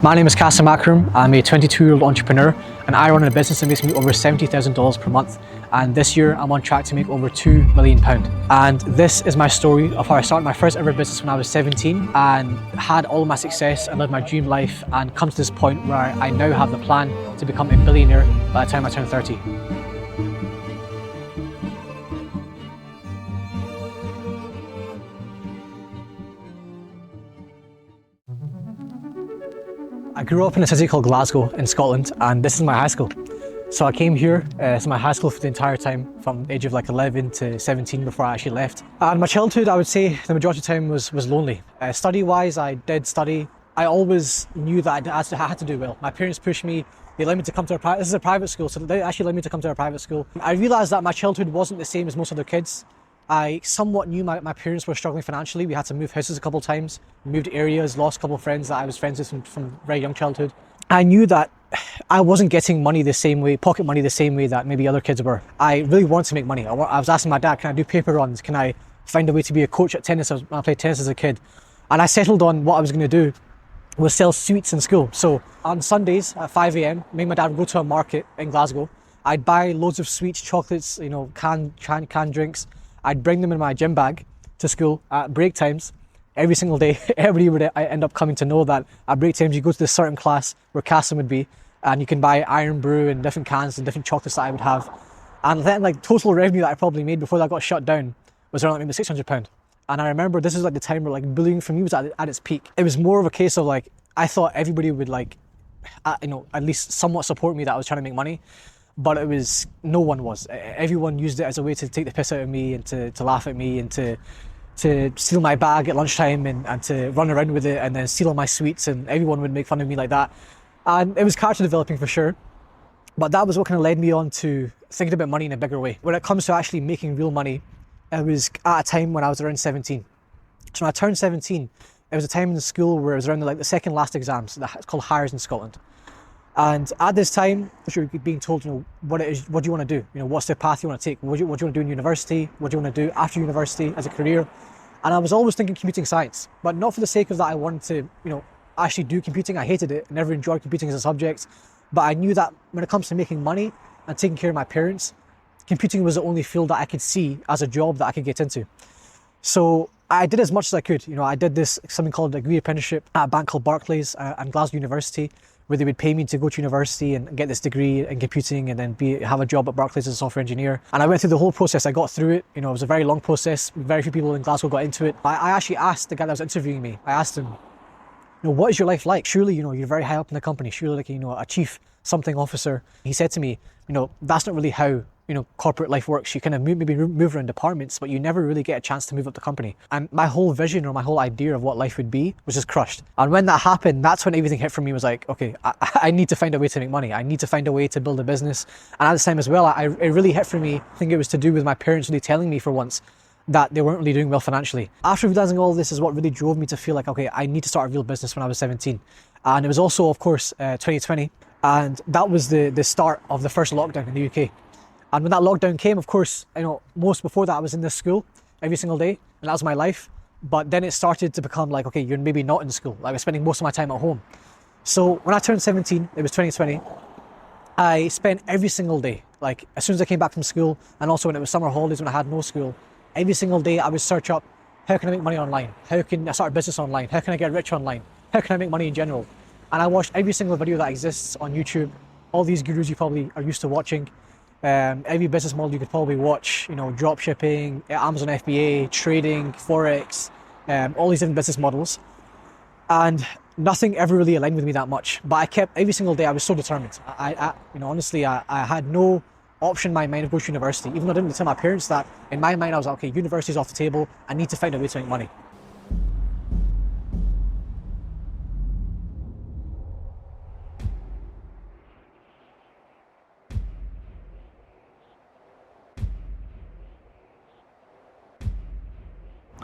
My name is Kasim Akram. I'm a 22-year-old entrepreneur and I run a business that makes me over $70,000 per month. And this year I'm on track to make over £2 million. And this is my story of how I started my first ever business when I was 17 and had all of my success and lived my dream life and come to this point where I now have the plan to become a billionaire by the time I turn 30. I grew up in a city called Glasgow in Scotland, and this is my high school. So I came here to my high school for the entire time, from the age of like 11 to 17 before I actually left. And my childhood, I would say the majority of the time was lonely. Study-wise, I did study. I always knew that I had to do well. My parents pushed me. They allowed me to come to this is a private school, so they actually allowed me to come to a private school. I realised that my childhood wasn't the same as most other kids. I somewhat knew my parents were struggling financially. We had to move houses a couple of times, moved areas, lost a couple of friends that I was friends with from very young childhood. I knew that I wasn't getting money the same way, pocket money the same way that maybe other kids were. I really wanted to make money. I was asking my dad, can I do paper runs? Can I find a way to be a coach at tennis? I played tennis as a kid. And I settled on what I was going to do was sell sweets in school. So on Sundays at 5 a.m, me and my dad would go to a market in Glasgow. I'd buy loads of sweets, chocolates, canned drinks. I'd bring them in my gym bag to school at break times every single day. Everybody would end up coming to know that at break times you go to this certain class where Cassim would be, and you can buy Iron Brew and different cans and different chocolates that I would have. And then like total revenue that I probably made before that got shut down was around like maybe £600. And I remember this is like the time where like bullying for me was at its peak. It was more of a case of like, I thought everybody would like, at least somewhat support me that I was trying to make money. But no one was. Everyone used it as a way to take the piss out of me and to laugh at me and to steal my bag at lunchtime and to run around with it and then steal all my sweets, and everyone would make fun of me like that. And it was character developing for sure. But that was what kind of led me on to thinking about money in a bigger way. When it comes to actually making real money, it was at a time when I was around 17. So when I turned 17, it was a time in the school where it was around the second last exams. It's called Hires in Scotland. And at this time, you're being told, what do you want to do? What's the path you want to take? What do you want to do in university? What do you want to do after university as a career? And I was always thinking computing science, but not for the sake of that I wanted to, actually do computing. I hated it, never enjoyed computing as a subject. But I knew that when it comes to making money and taking care of my parents, computing was the only field that I could see as a job that I could get into. So I did as much as I could. I did something called a degree apprenticeship at a bank called Barclays and Glasgow University, where they would pay me to go to university and get this degree in computing and then have a job at Barclays as a software engineer. And I went through the whole process. I got through it. It was a very long process. Very few people in Glasgow got into it. I actually asked the guy that was interviewing me, I asked him, what is your life like? Surely, you're very high up in the company. Surely like, a chief something officer. He said to me, that's not really how corporate life works. You kind of maybe move around departments, but you never really get a chance to move up the company. And my whole vision or my whole idea of what life would be was just crushed. And when that happened, that's when everything hit for me. Was like, okay, I need to find a way to make money. I need to find a way to build a business. And at this time as well, it really hit for me. I think it was to do with my parents really telling me for once that they weren't really doing well financially. After realizing all this is what really drove me to feel like, okay, I need to start a real business when I was 17. And it was also, of course, 2020. And that was the start of the first lockdown in the UK. And when that lockdown came, of course, most before that I was in this school every single day, and that was my life. But then it started to become like, okay, you're maybe not in school. I was spending most of my time at home. So when I turned 17, it was 2020, I spent every single day, like as soon as I came back from school, and also when it was summer holidays when I had no school, every single day I would search up, how can I make money online? How can I start a business online? How can I get rich online? How can I make money in general? And I watched every single video that exists on YouTube, all these gurus you probably are used to watching. Every business model you could probably watch, drop shipping, Amazon FBA, trading, Forex, all these different business models. And nothing ever really aligned with me that much. But I kept, every single day, I was so determined. Honestly, I had no option in my mind of going to university, even though I didn't tell my parents that. In my mind, I was like, okay, university's off the table. I need to find a way to make money.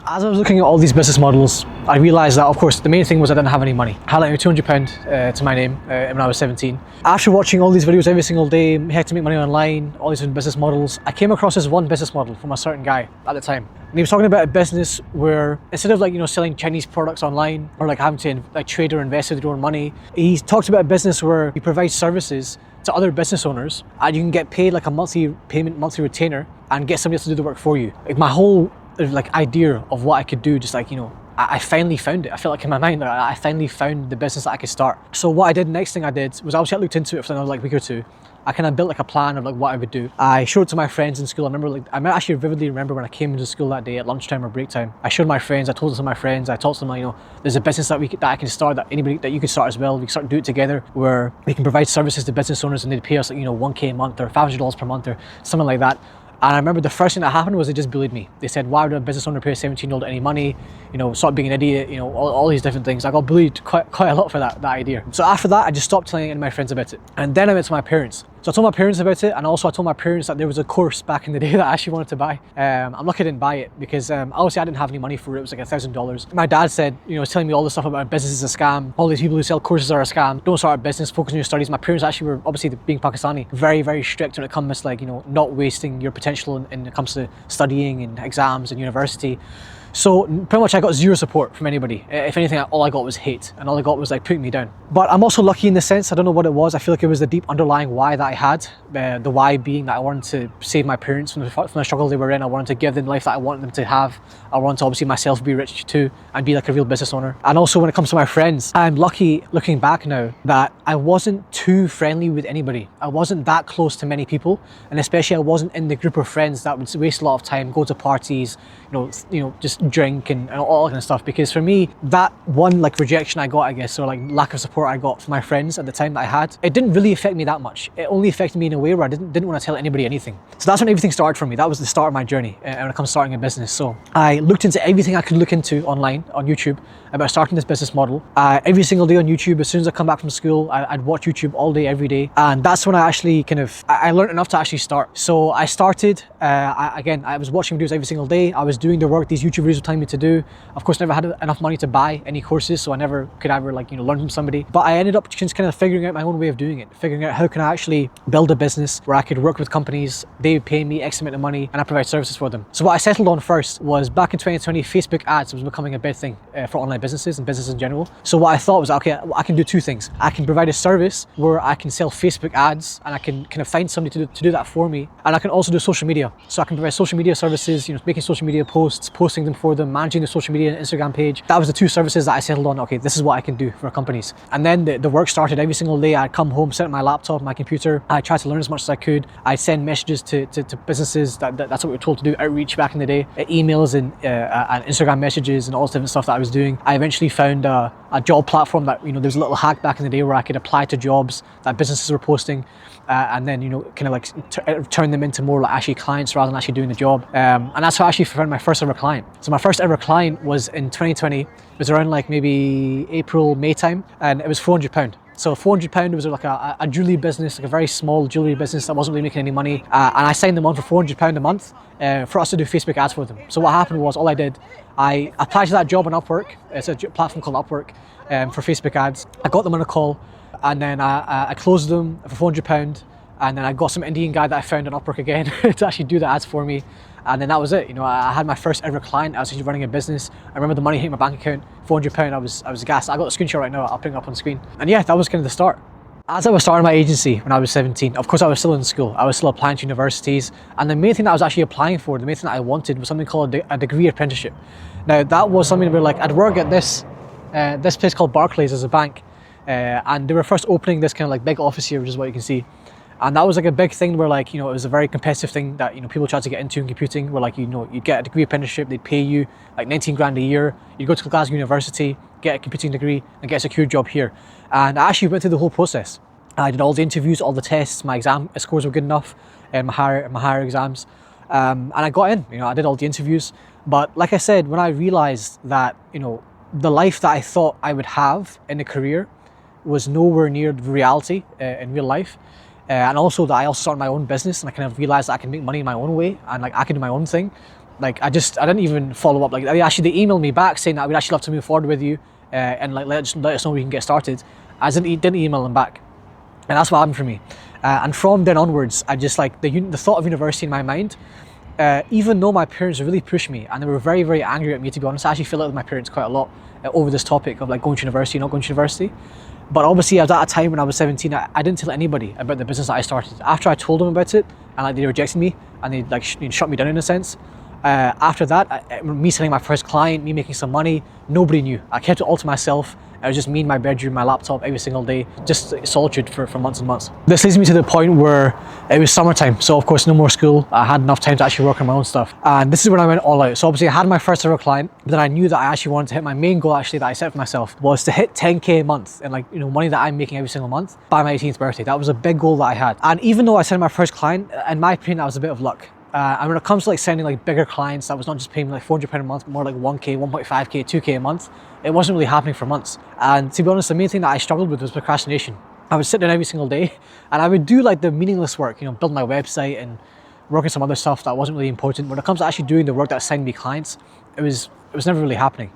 As I was looking at all these business models, I realised that, of course, the main thing was I didn't have any money. I had like £200 to my name when I was 17. After watching all these videos every single day, how to make money online, all these different business models, I came across this one business model from a certain guy at the time. And he was talking about a business where instead of like, selling Chinese products online or like having to like trade or invest with your own money, he talked about a business where he provides services to other business owners and you can get paid like a monthly payment, monthly retainer, and get somebody else to do the work for you. Like my whole like idea of what I could do, just like, I finally found it. I felt like in my mind that I finally found the business that I could start. So what I did, next thing I did was obviously I looked into it for another like week or two. I kind of built like a plan of like what I would do. I showed it to my friends in school. I actually vividly remember when I came into school that day at lunchtime or break time. I showed my friends, I told it to my friends, I told them like, there's a business that I can start, that you can start as well. We can start do it together where we can provide services to business owners and they'd pay us like, $1K a month or $500 per month or something like that. And I remember the first thing that happened was they just bullied me. They said, why would a business owner pay a 17-year-old any money? Stop being an idiot, all these different things. I got bullied quite a lot for that idea. So after that, I just stopped telling any of my friends about it. And then I went to my parents. So I told my parents about it, and also I told my parents that there was a course back in the day that I actually wanted to buy. I'm lucky I didn't buy it because obviously I didn't have any money for it. It was like $1,000. My dad said, was telling me all this stuff about business is a scam. All these people who sell courses are a scam. Don't start a business, focus on your studies. My parents actually were, obviously being Pakistani, very, very strict when it comes to like, not wasting your potential when it comes to studying and exams and university. So pretty much I got zero support from anybody. If anything, all I got was hate, and all I got was like putting me down. But I'm also lucky in the sense, I don't know what it was, I feel like it was the deep underlying why that I had. The why being that I wanted to save my parents from the struggle they were in. I wanted to give them the life that I wanted them to have. I wanted to obviously myself be rich too and be like a real business owner. And also when it comes to my friends, I'm lucky looking back now that I wasn't too friendly with anybody. I wasn't that close to many people, and especially I wasn't in the group of friends that would waste a lot of time, go to parties, just drink and all that kind of stuff. Because for me, that one like rejection I got, I guess, or like lack of support I got from my friends at the time that I had, it didn't really affect me that much. It only affected me in a way where I didn't want to tell anybody anything. So that's when everything started for me. That was the start of my journey when it comes to starting a business. So I looked into everything I could look into online on YouTube about starting this business model. Every single day on YouTube, as soon as I come back from school, I'd watch YouTube all day, every day. And that's when I actually I learned enough to actually start. So I started, I was watching videos every single day. I was doing the work these YouTube videos were telling me to do. Of course, never had enough money to buy any courses, so I never could ever learn from somebody. But I ended up just kind of figuring out my own way of doing it, figuring out how can I actually build a business where I could work with companies, they would pay me X amount of money, and I provide services for them. So what I settled on first was, back in 2020, Facebook ads was becoming a big thing for online businesses and business in general. So what I thought was, okay, I can do two things. I can provide a service where I can sell Facebook ads, and I can kind of find somebody to do that for me. And I can also do social media. So I can provide social media services, making social media posts, posting them for them, managing the social media and Instagram page. That was the two services that I settled on. Okay, this is what I can do for companies. And then the work started. Every single day I'd come home, sit at my laptop, my computer. I tried to learn as much as I could. I'd send messages to businesses. That's what we were told to do, outreach back in the day, emails and Instagram messages and all this different stuff that I was doing. I eventually found a job platform that, there was a little hack back in the day where I could apply to jobs that businesses were posting and then, kind of like turn them into more like actually clients rather than actually doing the job. And that's how I actually found my first ever client. So my first ever client was in 2020. It was around like maybe April, May time, and it was £400. So £400 was like a jewellery business, like a very small jewellery business that wasn't really making any money. And I signed them on for £400 a month for us to do Facebook ads for them. So what happened was, all I did, I applied to that job on Upwork. It's a platform called Upwork for Facebook ads. I got them on a call, and then I closed them for £400. And then I got some Indian guy that I found on Upwork again to actually do the ads for me. And then that was it. I had my first ever client. I was actually running a business. I remember the money hitting my bank account, £400. I was gassed. I got a screenshot right now. I'll bring it up on screen. And yeah, that was kind of the start. As I was starting my agency when I was 17, of course I was still in school. I was still applying to universities. And the main thing that I was actually applying for, the main thing that I wanted was something called a degree apprenticeship. Now that was something where like I'd work at this place called Barclays as a bank. And they were first opening this kind of like big office here, which is what you can see. And that was like a big thing where like, it was a very competitive thing that, people tried to get into in computing, where like, you'd get a degree apprenticeship, they'd pay you like 19 grand a year. You'd go to Glasgow University, get a computing degree and get a secure job here. And I actually went through the whole process. I did all the interviews, all the tests, my exam scores were good enough, and my higher exams. And I got in, I did all the interviews. But like I said, when I realized that, the life that I thought I would have in a career was nowhere near the reality in real life. And also that I also started my own business, and I kind of realized that I can make money in my own way and like I can do my own thing. Like I didn't even follow up. Like they emailed me back saying that we'd actually love to move forward with you and like let us know we can get started. I didn't email them back, and that's what happened for me. And from then onwards, I just like the thought of university in my mind. Even though my parents really pushed me and they were very, very angry at me, to be honest, I actually feel like with my parents quite a lot over this topic of like going to university, not going to university. But obviously, I was at a time when I was 17, I didn't tell anybody about the business that I started. After I told them about it, and like they rejected me and they like shut me down in a sense. After that, me selling my first client, me making some money, nobody knew. I kept it all to myself. It was just me in my bedroom, my laptop every single day, just solitude for months and months. This leads me to the point where it was summertime. So of course, no more school. I had enough time to actually work on my own stuff. And this is when I went all out. So obviously I had my first ever client, but then I knew that I actually wanted to hit my main goal actually that I set for myself was to hit 10K a month and like, money that I'm making every single month by my 18th birthday. That was a big goal that I had. And even though I signed my first client, in my opinion, that was a bit of luck. And when it comes to like sending like bigger clients, that was not just paying me like £400 a month, but more like 1K, 1.5K, 2K a month. It wasn't really happening for months. And to be honest, the main thing that I struggled with was procrastination. I would sit down every single day and I would do like the meaningless work, build my website and work on some other stuff that wasn't really important. When it comes to actually doing the work that signed me clients, it was never really happening.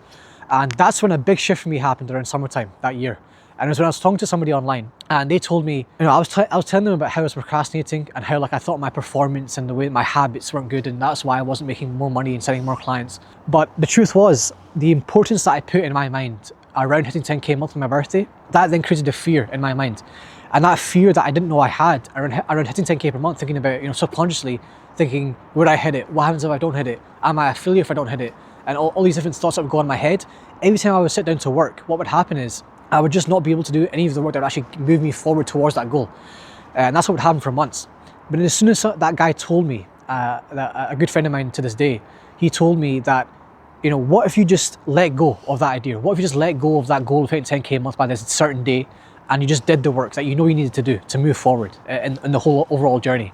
And that's when a big shift for me happened around summertime that year. And it was when I was talking to somebody online and they told me, I was telling them about how I was procrastinating and how like I thought my performance and the way my habits weren't good and that's why I wasn't making more money and selling more clients. But the truth was, the importance that I put in my mind around hitting 10K a month on my birthday, that then created a fear in my mind. And that fear that I didn't know I had around hitting 10K per month, thinking about, subconsciously thinking, would I hit it? What happens if I don't hit it? Am I a failure if I don't hit it? And all these different thoughts that would go in my head. Every time I would sit down to work, what would happen is I would just not be able to do any of the work that would actually move me forward towards that goal. And that's what would happen for months. But as soon as that guy told me, that a good friend of mine to this day, he told me that, what if you just let go of that idea? What if you just let go of that goal of hitting 10K a month by this certain day and you just did the work that you needed to do to move forward in the whole overall journey?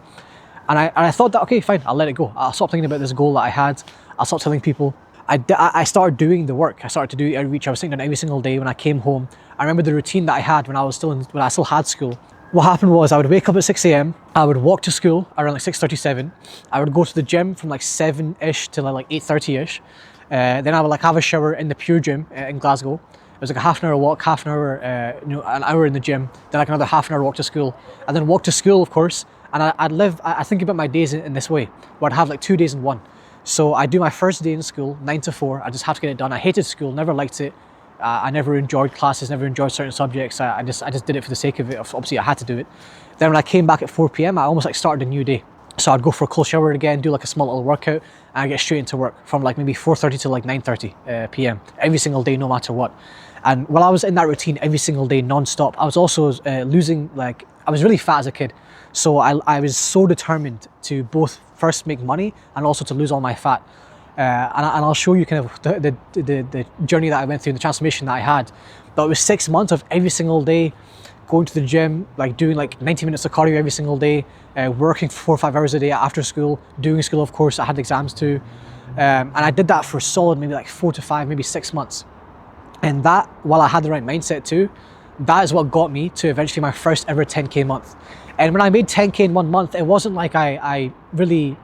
And I thought that, okay, fine, I'll let it go. I'll stop thinking about this goal that I had. I'll stop telling people. I started doing the work. I started to do outreach. I was sitting down every single day when I came home. I remember the routine that I had when I still had school. What happened was I would wake up at 6 a.m. I would walk to school around like 6:37. I would go to the gym from like 7-ish to like 8:30-ish. Then I would like have a shower in the Pure Gym in Glasgow. It was like a half an hour walk, half an hour, an hour in the gym. Then like another half an hour walk to school, and then walk to school, of course. And I think about my days in this way, where I'd have like 2 days in one. So I do my first day in school, 9 to 4. I just have to get it done. I hated school, never liked it. I never enjoyed classes, never enjoyed certain subjects. I just did it for the sake of it. Obviously, I had to do it. Then when I came back at 4 p.m, I almost like started a new day. So I'd go for a cold shower again, do like a small little workout, and I get straight into work from like maybe 4:30 to like 9:30 p.m. every single day, no matter what. And while I was in that routine every single day, non-stop, I was also losing, like, I was really fat as a kid. So I was so determined to both first make money and also to lose all my fat. And I'll show you kind of the journey that I went through, the transformation that I had. But it was 6 months of every single day going to the gym, like doing like 90 minutes of cardio every single day, working for 4 or 5 hours a day after school, doing school, of course. I had exams too. And I did that for solid maybe like 4 to 5, maybe 6 months. And that, while I had the right mindset too, that is what got me to eventually my first ever 10K month. And when I made 10K in 1 month, it wasn't like I really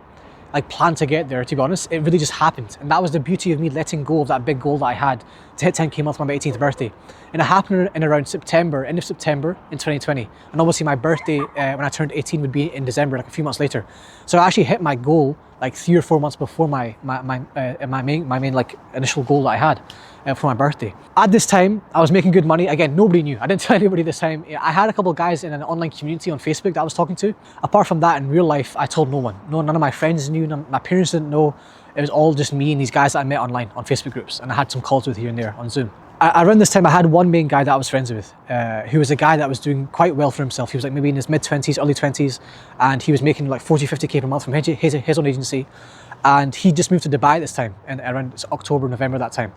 like planned to get there, to be honest. It really just happened. And that was the beauty of me letting go of that big goal that I had to hit 10K a month on my 18th birthday. And it happened in around September, end of September in 2020. And obviously my birthday, when I turned 18, would be in December, like a few months later. So I actually hit my goal like 3 or 4 months before my main like initial goal that I had for my birthday. At this time, I was making good money. Again, nobody knew. I didn't tell anybody this time. I had a couple of guys in an online community on Facebook that I was talking to. Apart from that, in real life, I told no one. None of my friends knew, my parents didn't know. It was all just me and these guys that I met online on Facebook groups, and I had some calls with here and there on Zoom. Around this time, I had one main guy that I was friends with, who was a guy that was doing quite well for himself. He was like maybe in his mid-20s, early 20s, and he was making like 40, 50K per month from his own agency. And he just moved to Dubai at this time, and around October, November that time.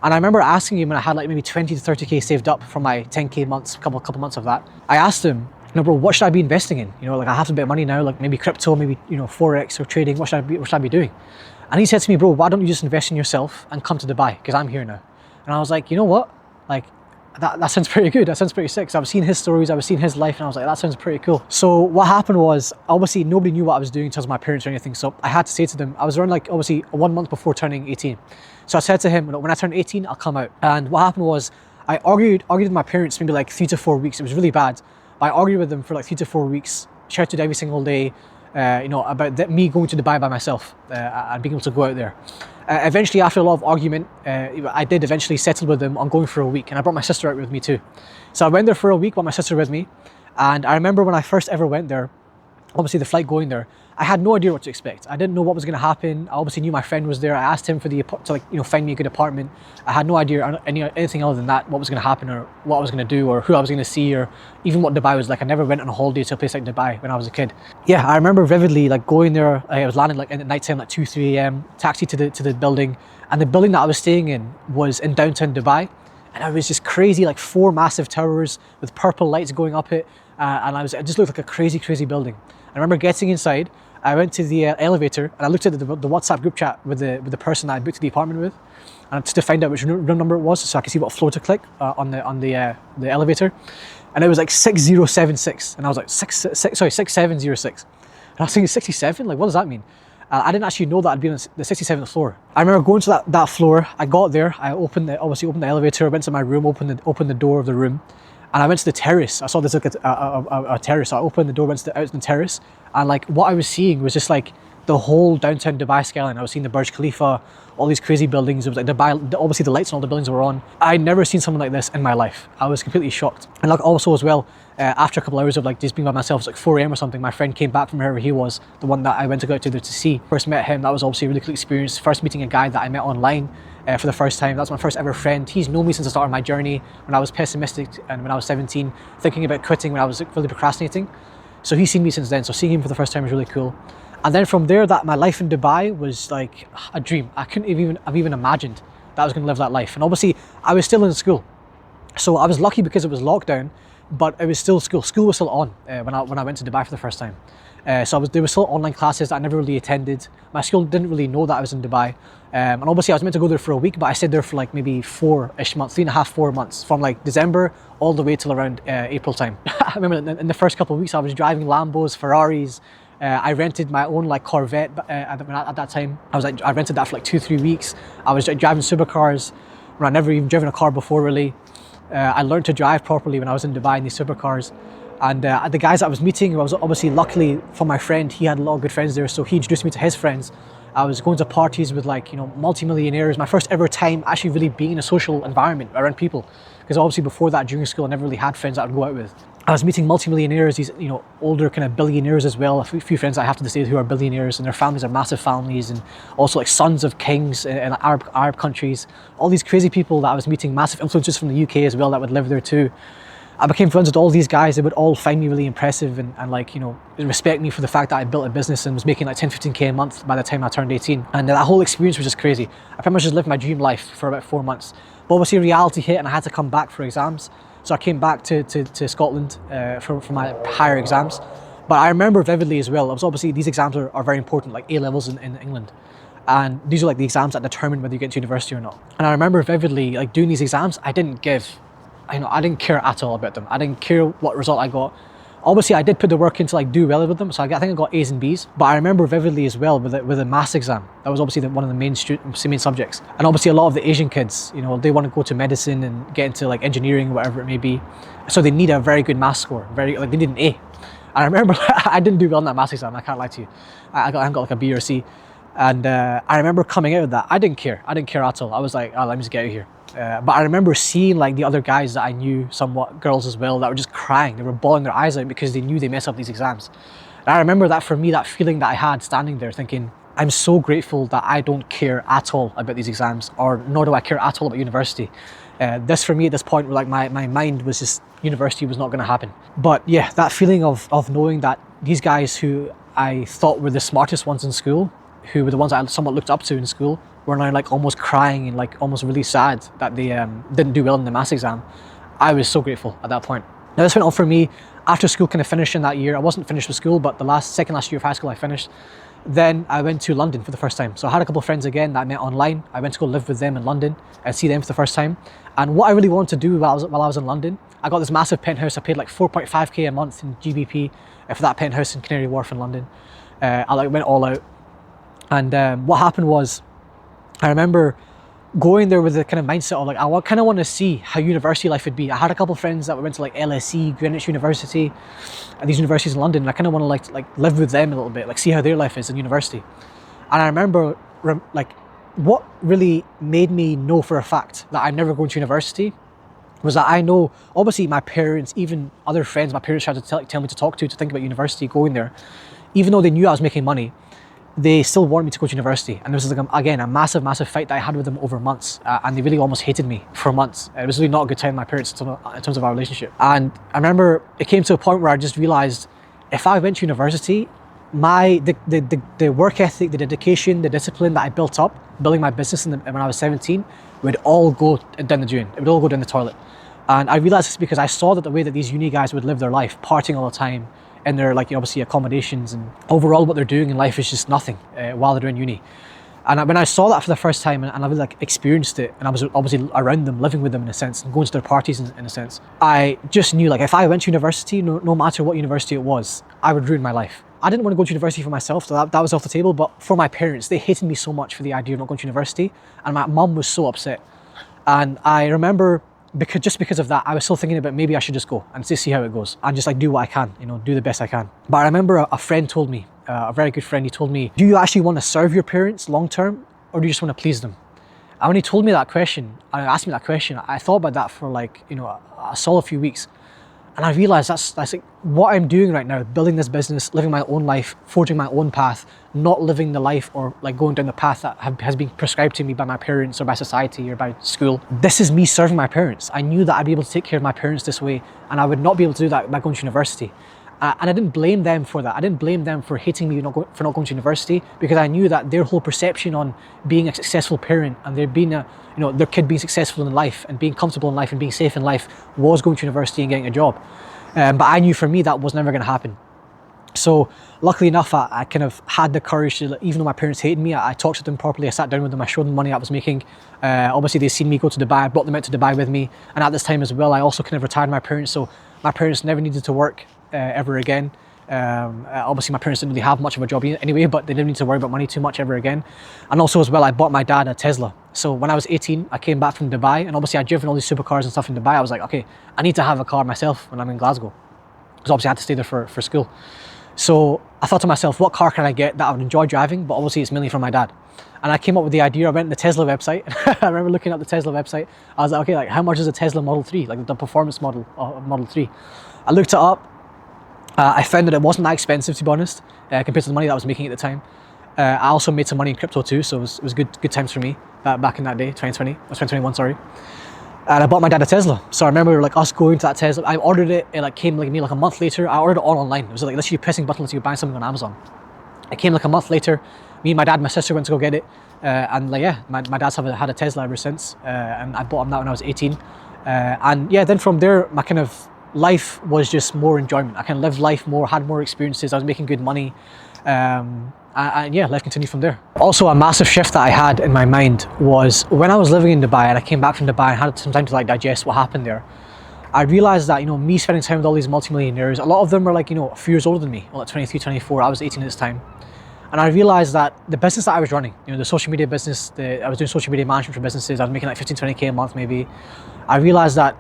And I remember asking him when I had like maybe 20 to 30K saved up from my 10K months, couple months of that. I asked him, bro, what should I be investing in? Like I have a bit of money now, like maybe crypto, maybe, Forex or trading. What should I be doing? And he said to me, bro, why don't you just invest in yourself and come to Dubai? Because I'm here now. And I was like, you know what? Like, that sounds pretty good. That sounds pretty sick. So I was seeing his stories, I was seeing his life, and I was like, that sounds pretty cool. So what happened was, obviously nobody knew what I was doing in terms of my parents or anything. So I had to say to them, I was around like obviously 1 month before turning 18. So I said to him, when I turn 18, I'll come out. And what happened was, I argued with my parents maybe like 3 to 4 weeks. It was really bad. But I argued with them for like 3 to 4 weeks, shouted every single day, about me going to Dubai by myself and being able to go out there. Eventually, after a lot of argument, I did eventually settle with them on going for a week, and I brought my sister out with me too. So I went there for a week, brought my sister with me, and I remember when I first ever went there, obviously the flight going there, I had no idea what to expect. I didn't know what was going to happen. I obviously knew my friend was there. I asked him to find me a good apartment. I had no idea anything other than that, what was going to happen or what I was going to do or who I was going to see or even what Dubai was like. I never went on a holiday to a place like Dubai when I was a kid. Yeah, I remember vividly like going there. I was landing like at night time, like 2, 3 a.m. Taxi to the building, and the building that I was staying in was in downtown Dubai, and it was just crazy, like 4 massive towers with purple lights going up it, and it just looked like a crazy building. I remember getting inside. I went to the elevator and I looked at the WhatsApp group chat with the person that I booked the apartment with, and to find out which room number it was, so I could see what floor to click on the elevator, and it was like 6076, and I was like 6706, and I was thinking 67, like what does that mean? I didn't actually know that I'd been on the 67th floor. I remember going to that floor. I got there. I obviously opened the elevator. I went to my room, opened the door of the room. And I went to the terrace. I saw this like a terrace. So I opened the door, went out to the terrace, and like what I was seeing was just like the whole downtown Dubai skyline. I was seeing the Burj Khalifa, all these crazy buildings. It was like Dubai. Obviously, the lights on all the buildings were on. I'd never seen something like this in my life. I was completely shocked. And like also as well, after a couple hours of like just being by myself, it's like 4 a.m. or something. My friend came back from wherever he was, the one that I went to go out to there to see. First met him. That was obviously a really cool experience. First meeting a guy that I met online. For the first time. That's my first ever friend. He's known me since the start of my journey when I was pessimistic and when I was 17, thinking about quitting when I was really procrastinating. So he's seen me since then. So seeing him for the first time was really cool. And then from there, that my life in Dubai was like a dream. I couldn't have even imagined that I was going to live that life. And obviously, I was still in school. So I was lucky because it was lockdown, but it was still school. School was still on when I went to Dubai for the first time. There were still online classes that I never really attended. My school didn't really know that I was in Dubai. And obviously I was meant to go there for a week, but I stayed there for like maybe 4-ish months, 3.5, 4 months, from like December all the way till around April time. I remember in the first couple of weeks I was driving Lambos, Ferraris. I rented my own like Corvette at that time. I rented that for like 2-3 weeks. I was driving supercars when I never even driven a car before really. I learned to drive properly when I was in Dubai in these supercars. And the guys that I was meeting, I was obviously luckily for my friend, he had a lot of good friends there, so he introduced me to his friends. I was going to parties with like, multi-millionaires. My first ever time actually really being in a social environment around people. Because obviously before that, during school, I never really had friends that I would go out with. I was meeting multi-millionaires, these, older kind of billionaires as well. A few friends I have to this day who are billionaires, and their families are massive families, and also like sons of kings in Arab countries. All these crazy people that I was meeting, massive influencers from the UK as well that would live there too. I became friends with all these guys. They would all find me really impressive and respect me for the fact that I built a business and was making like 10, 15K a month by the time I turned 18. And that whole experience was just crazy. I pretty much just lived my dream life for about 4 months. But obviously reality hit and I had to come back for exams. So I came back to Scotland for my higher exams. But I remember vividly as well, obviously these exams are very important, like A-levels in England. And these are like the exams that determine whether you get to university or not. And I remember vividly like doing these exams, I didn't care at all about them. I didn't care what result I got. Obviously, I did put the work in to like do well with them, so I think I got A's and B's. But I remember vividly as well with the maths exam. That was obviously one of the main subjects. And obviously, a lot of the Asian kids, they want to go to medicine and get into like engineering, whatever it may be. So they need a very good maths score. They need an A. And I remember I didn't do well in that maths exam. I can't lie to you. I got like a B or a C. And I remember coming out of that. I didn't care. I didn't care at all. I was like, oh, let me just get out of here. But I remember seeing like the other guys that I knew, somewhat girls as well, that were just crying. They were bawling their eyes out because they knew they messed up these exams. And I remember that for me, that feeling that I had standing there thinking, I'm so grateful that I don't care at all about these exams, or nor do I care at all about university. This for me at this point, like my mind was just, university was not going to happen. But yeah, that feeling of knowing that these guys who I thought were the smartest ones in school, who were the ones I somewhat looked up to in school, were now like almost crying and like almost really sad that they didn't do well in the maths exam. I was so grateful at that point. Now this went on for me after school kind of finished in that year. I wasn't finished with school, but the second last year of high school I finished. Then I went to London for the first time. So I had a couple of friends again that I met online. I went to go live with them in London and see them for the first time. And what I really wanted to do while I was in London, I got this massive penthouse. I paid like 4.5k a month in GBP for that penthouse in Canary Wharf in London. I like went all out. And what happened was, I remember going there with the kind of mindset of like, I kind of want to see how university life would be. I had a couple of friends that went to like LSE, Greenwich University, and these universities in London. And I kind of want to like live with them a little bit, like see how their life is in university. And I remember like what really made me know for a fact that I'm never going to university was that I know, obviously my parents, even other friends, my parents tried to tell me to think about university, going there. Even though they knew I was making money, they still wanted me to go to university. And this was like, again, a massive fight that I had with them over months. And they really almost hated me for months. It was really not a good time with my parents in terms of our relationship. And I remember it came to a point where I just realized if I went to university, the work ethic, the dedication, the discipline that I built up, building my business when I was 17, would all go down the drain. It would all go down the toilet. And I realized this because I saw that the way that these uni guys would live their life, partying all the time, in their obviously accommodations, and overall what they're doing in life is just nothing while they're in uni. And when I saw that for the first time, and I really experienced it, and I was obviously around them, living with them in a sense, and going to their parties in a sense, I just knew if I went to university, no matter what university it was, I would ruin my life. I didn't want to go to university for myself, so that was off the table, but for my parents, they hated me so much for the idea of not going to university, and my mum was so upset. And I remember, because of that, I was still thinking about maybe I should just go and just see how it goes and just do what I can, do the best I can. But I remember a friend told me, a very good friend, he told me, do you actually want to serve your parents long term, or do you just want to please them? And when he told me that question, and asked me that question, I thought about that for a solid few weeks. And I realized that's like what I'm doing right now, building this business, living my own life, forging my own path, not living the life or going down the path that has been prescribed to me by my parents or by society or by school. This is me serving my parents. I knew that I'd be able to take care of my parents this way, and I would not be able to do that by going to university. And I didn't blame them for that. I didn't blame them for hating me for not going to university, because I knew that their whole perception on being a successful parent and there being their kid being successful in life and being comfortable in life and being safe in life was going to university and getting a job. But I knew for me that was never going to happen. So luckily enough, I kind of had the courage to, even though my parents hated me, I talked to them properly. I sat down with them, I showed them money I was making. Obviously they'd seen me go to Dubai, I brought them out to Dubai with me. And at this time as well, I also kind of retired my parents. So my parents never needed to work ever again. Obviously my parents didn't really have much of a job anyway, but they didn't need to worry about money too much ever again. And also as well, I bought my dad a Tesla. So when I was 18, I came back from Dubai, and obviously I'd driven all these supercars and stuff in Dubai. I was like, okay, I need to have a car myself when I'm in Glasgow, because obviously I had to stay there for school. So I thought to myself, what car can I get that I would enjoy driving, but obviously it's mainly from my dad? And I came up with the idea. I went to the Tesla website. I remember looking at the Tesla website. I was like, okay, how much is a Tesla Model 3, the performance model of Model 3? I looked it up. I found that it wasn't that expensive, to be honest, compared to the money that I was making at the time. I also made some money in crypto too, so it was good times for me back in that day, 2021, sorry. And I bought my dad a Tesla. So I remember us going to that Tesla. I ordered it, it came me a month later. I ordered it all online. It was literally pressing buttons to buy something on Amazon. It came a month later. Me, my dad, and my sister went to go get it. My dad's had a Tesla ever since. And I bought him that when I was 18. Then from there, my kind of life was just more enjoyment. I kind of lived life more, had more experiences. I was making good money. Life continued from there. Also, a massive shift that I had in my mind was when I was living in Dubai and I came back from Dubai and had some time to digest what happened there. I realized that, me spending time with all these multimillionaires, a lot of them were a few years older than me, 23, 24, I was 18 at this time. And I realized that the business that I was running, the social media business, I was doing social media management for businesses, I was making 15, 20K a month maybe. I realized that,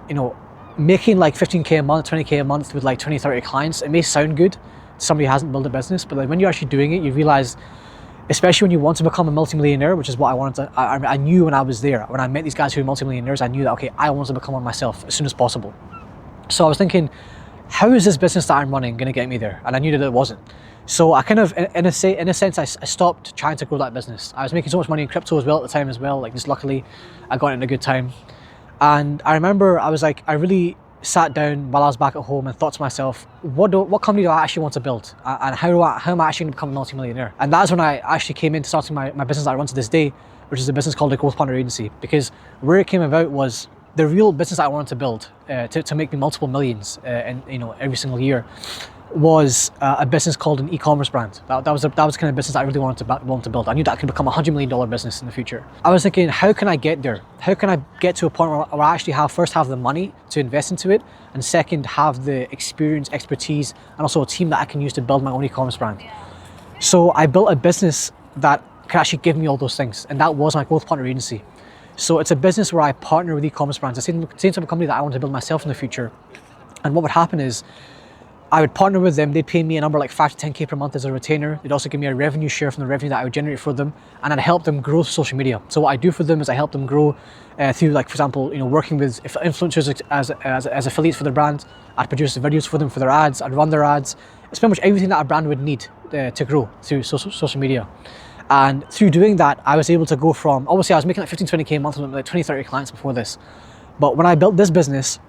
making 15K a month, 20K a month with 20, 30 clients, it may sound good to somebody who hasn't built a business, but when you're actually doing it, you realize, especially when you want to become a multimillionaire, which is what I wanted to, I knew when I was there, when I met these guys who were multimillionaires, I knew that, okay, I wanted to become one myself as soon as possible. So I was thinking, how is this business that I'm running going to get me there? And I knew that it wasn't. So I kind of, in a sense, I stopped trying to grow that business. I was making so much money in crypto as well at the time as well, just luckily, I got it in a good time. And I remember I really sat down while I was back at home and thought to myself, what company do I actually want to build? And how am I actually going to become a multimillionaire? And that's when I actually came into starting my business that I run to this day, which is a business called the Growth Partner Agency. Because where it came about was, the real business I wanted to build to make me multiple millions in every single year was a business called an e-commerce brand. That was the kind of business I really wanted to build. I knew that I could become a $100 million business in the future. I was thinking, how can I get there? How can I get to a point where I actually have the money to invest into it, and second, have the experience, expertise, and also a team that I can use to build my own e-commerce brand. So I built a business that could actually give me all those things, and that was my growth partner agency. So it's a business where I partner with e-commerce brands, the same type of company that I want to build myself in the future. And what would happen is, I would partner with them, they'd pay me a number like 5 to 10K per month as a retainer. They'd also give me a revenue share from the revenue that I would generate for them, and I'd help them grow social media. So what I do for them is I help them grow through, like, for example, working with influencers as affiliates for their brand. I'd produce the videos for them for their ads, I'd run their ads. It's pretty much everything that a brand would need to grow through social media. And through doing that, I was able to go from, obviously I was making like 15, 20K a month with like 20, 30 clients before this. But when I built this business,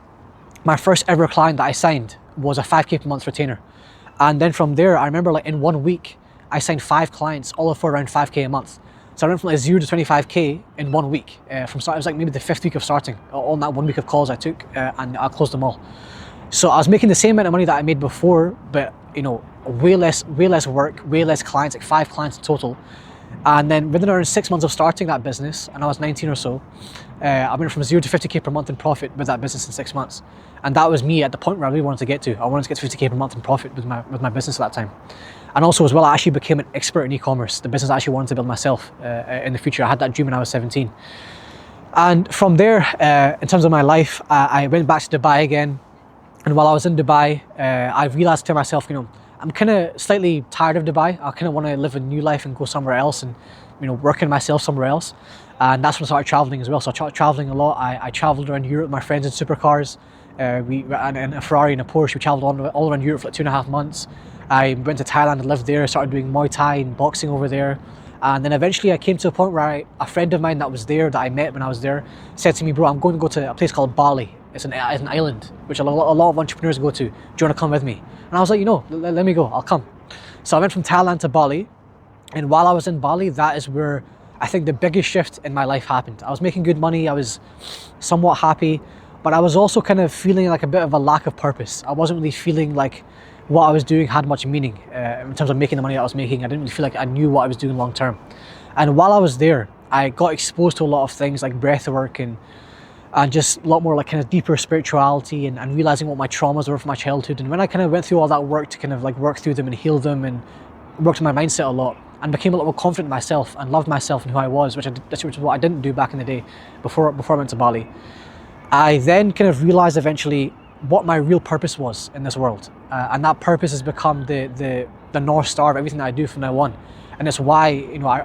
my first ever client that I signed was a 5K per month retainer. And then from there, I remember like in 1 week, I signed 5 clients, all for around 5K a month. So I went from like 0 to 25K in 1 week. It was like maybe the 5th week of starting. On that 1 week of calls I took, and I closed them all. So I was making the same amount of money that I made before, but way less work, way less clients, like 5 clients in total. And then within around 6 months of starting that business, and I was 19 or so, I went from 0 to 50K per month in profit with that business in 6 months. And that was me at the point where I really wanted to get to. I wanted to get to 50K per month in profit with my business at that time. And also as well, I actually became an expert in e-commerce, the business I actually wanted to build myself in the future. I had that dream when I was 17. And from there, in terms of my life, I went back to Dubai again. And while I was in Dubai, I realized to myself, I'm kind of slightly tired of Dubai. I kind of want to live a new life and go somewhere else and, work in myself somewhere else. And that's when I started traveling as well. So I started traveling a lot. I traveled around Europe with my friends in supercars. We and a Ferrari and a Porsche. We traveled all around Europe for like 2.5 months. I went to Thailand and lived there, started doing Muay Thai and boxing over there. And then eventually I came to a point where a friend of mine that was there, that I met when I was there, said to me, bro, I'm going to go to a place called Bali. It's an island, which a lot of entrepreneurs go to. Do you want to come with me? And I was like, let me go, I'll come. So I went from Thailand to Bali. And while I was in Bali, that is where I think the biggest shift in my life happened. I was making good money, I was somewhat happy, but I was also kind of feeling like a bit of a lack of purpose. I wasn't really feeling like what I was doing had much meaning in terms of making the money that I was making. I didn't really feel like I knew what I was doing long term. And while I was there, I got exposed to a lot of things like breath work and just a lot more like kind of deeper spirituality and realizing what my traumas were from my childhood. And when I kind of went through all that work to kind of like work through them and heal them and worked on my mindset a lot and became a lot more confident in myself and loved myself and who I was, which is what I didn't do back in the day before I went to Bali. I then kind of realized eventually what my real purpose was in this world. And that purpose has become the North Star of everything that I do from now on. And it's why,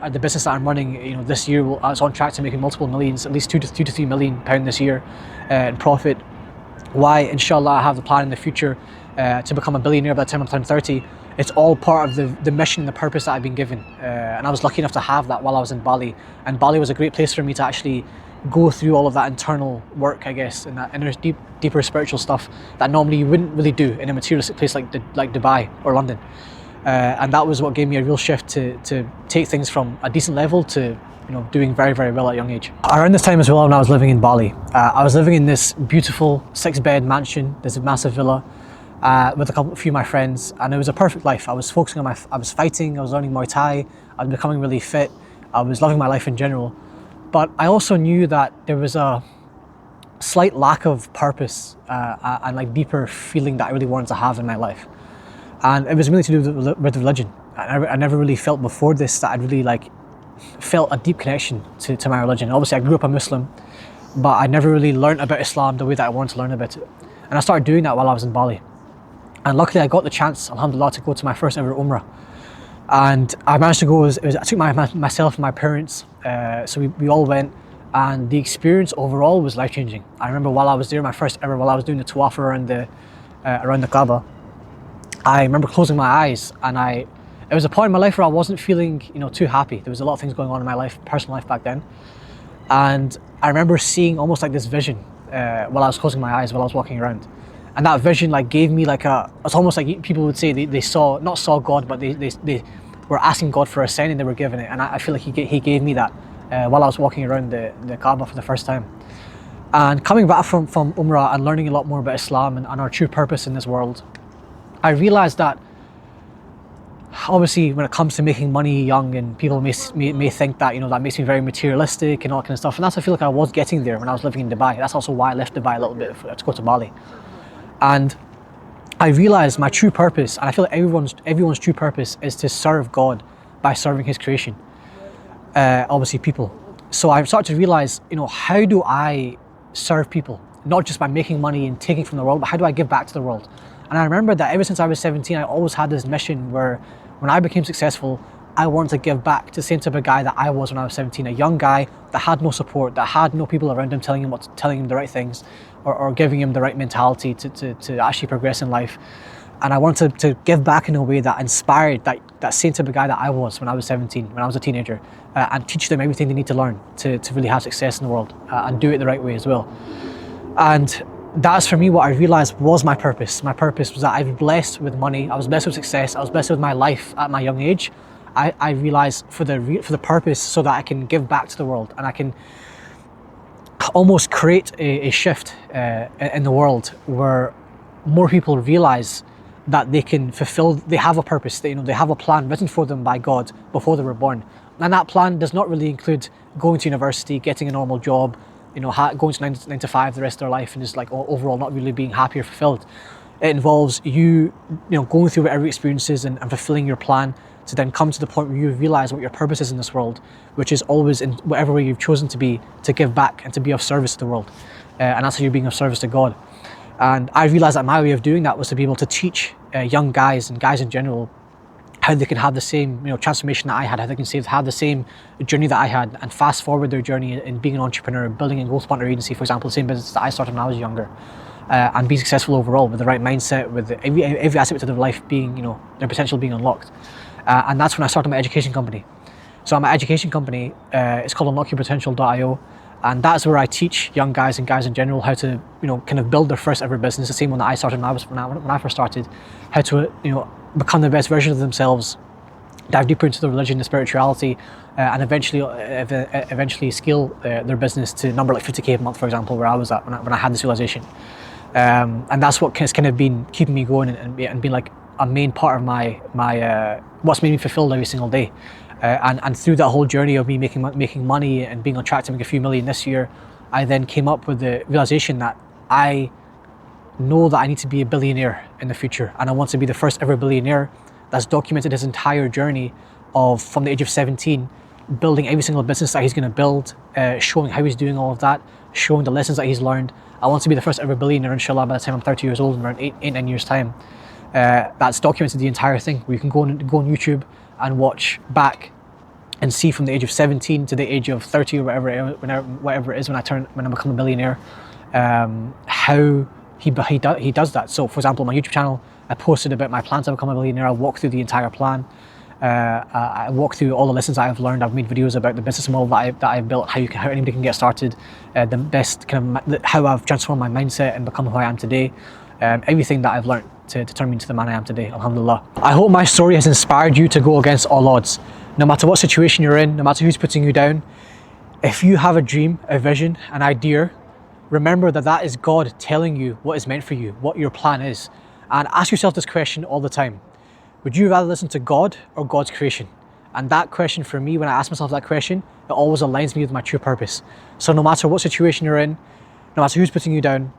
the business that I'm running, this year, it's on track to making multiple millions, at least £2 to £3 million this year in profit. Why, inshallah, I have the plan in the future to become a billionaire by the time I turn 30. It's all part of the mission and the purpose that I've been given. And I was lucky enough to have that while I was in Bali. And Bali was a great place for me to actually go through all of that internal work, I guess, and that inner, deeper spiritual stuff that normally you wouldn't really do in a materialistic place like Dubai or London. And that was what gave me a real shift to take things from a decent level to doing very, very well at a young age. Around this time as well, when I was living in Bali, I was living in this beautiful 6-bed mansion, this massive villa, with a few of my friends, and it was a perfect life. I was focusing on I was fighting, I was learning Muay Thai, I was becoming really fit, I was loving my life in general. But I also knew that there was a slight lack of purpose and like deeper feeling that I really wanted to have in my life. And it was really to do with religion. I never really felt before this that I'd really felt a deep connection to my religion. Obviously I grew up a Muslim, but I never really learned about Islam the way that I wanted to learn about it. And I started doing that while I was in Bali. And luckily I got the chance, alhamdulillah, to go to my first ever Umrah. And I managed to go, I took myself and my parents, so we all went, and the experience overall was life-changing. I remember while I was there, while I was doing the tawaf around the Kaaba, I remember closing my eyes, and it was a point in my life where I wasn't feeling too happy. There was a lot of things going on in my life, personal life back then. And I remember seeing almost like this vision while I was closing my eyes, while I was walking around. And that vision gave me it's almost like people would say they not saw God, but they were asking God for a sign and they were given it. And I feel like he gave me that while I was walking around the Kaaba for the first time. And coming back from Umrah and learning a lot more about Islam and our true purpose in this world, I realized that obviously when it comes to making money young, and people may think that, that makes me very materialistic and all that kind of stuff, and that's, I feel like I was getting there when I was living in Dubai. That's also why I left Dubai a little bit to go to Bali. And I realized my true purpose, and I feel like everyone's true purpose, is to serve God by serving His creation, obviously people. So I started to realize, how do I serve people? Not just by making money and taking from the world, but how do I give back to the world? And I remember that ever since I was 17, I always had this mission where when I became successful, I wanted to give back to the same type of guy that I was when I was 17, a young guy that had no support, that had no people around him telling him the right things, or giving him the right mentality to actually progress in life. And I wanted to give back in a way that inspired that same type of guy that I was when I was 17, when I was a teenager, and teach them everything they need to learn to really have success in the world, and do it the right way as well. And that's, for me, what I realized was my purpose. My purpose was that I was blessed with money, I was blessed with success, I was blessed with my life at my young age. I realized for the purpose, so that I can give back to the world, and I can almost create a shift in the world where more people realize that they have a purpose, they have a plan written for them by God before they were born. And that plan does not really include going to university, getting a normal job, going to 9 to 5 the rest of their life, and just like overall not really being happy or fulfilled. It involves you going through whatever experiences and fulfilling your plan, to then come to the point where you realize what your purpose is in this world, which is always, in whatever way you've chosen to be, to give back and to be of service to the world. And that's how you're being of service to God. And I realized that my way of doing that was to be able to teach young guys and guys in general how they can have the same transformation that I had, how they can have the same journey that I had, and fast forward their journey in being an entrepreneur, building a growth partner agency, for example, the same business that I started when I was younger, and be successful overall with the right mindset, with every aspect of their life being, their potential being unlocked. And that's when I started my education company. So my education company, it's called unlockyourpotential.io, and that's where I teach young guys and guys in general how to, kind of build their first ever business, the same one that I started when I first started, how to, become the best version of themselves, dive deeper into the religion and spirituality, and eventually scale their business to number like 50k a month, for example, where I was at when I had this realization. And that's what has kind of been keeping me going and being like a main part of my what's made me fulfilled every single day. And through that whole journey of me making money and being on track to make a few million this year, I then came up with the realization that I know that I need to be a billionaire in the future, and I want to be the first ever billionaire that's documented his entire journey from the age of 17, building every single business that he's going to build, showing how he's doing all of that, showing the lessons that he's learned. I want to be the first ever billionaire, inshallah, by the time I'm 30 years old, in around 9 years time. That's documented the entire thing, where you can go on YouTube and watch back and see from the age of 17 to the age of 30 or whatever it is when I become a billionaire, how he does that. So for example, on my YouTube channel, I posted about my plan to become a billionaire. I walked through the entire plan. I walked through all the lessons I've learned. I've made videos about the business model that I've built, how anybody can get started, the best how I've transformed my mindset and become who I am today. Everything that I've learned to turn me into the man I am today, alhamdulillah. I hope my story has inspired you to go against all odds. No matter what situation you're in, no matter who's putting you down, if you have a dream, a vision, an idea, remember that is God telling you what is meant for you, what your plan is. And ask yourself this question all the time. Would you rather listen to God or God's creation? And that question, for me, when I ask myself that question, it always aligns me with my true purpose. So no matter what situation you're in, no matter who's putting you down,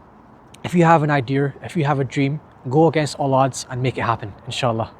if you have an idea, if you have a dream, go against all odds and make it happen, inshallah.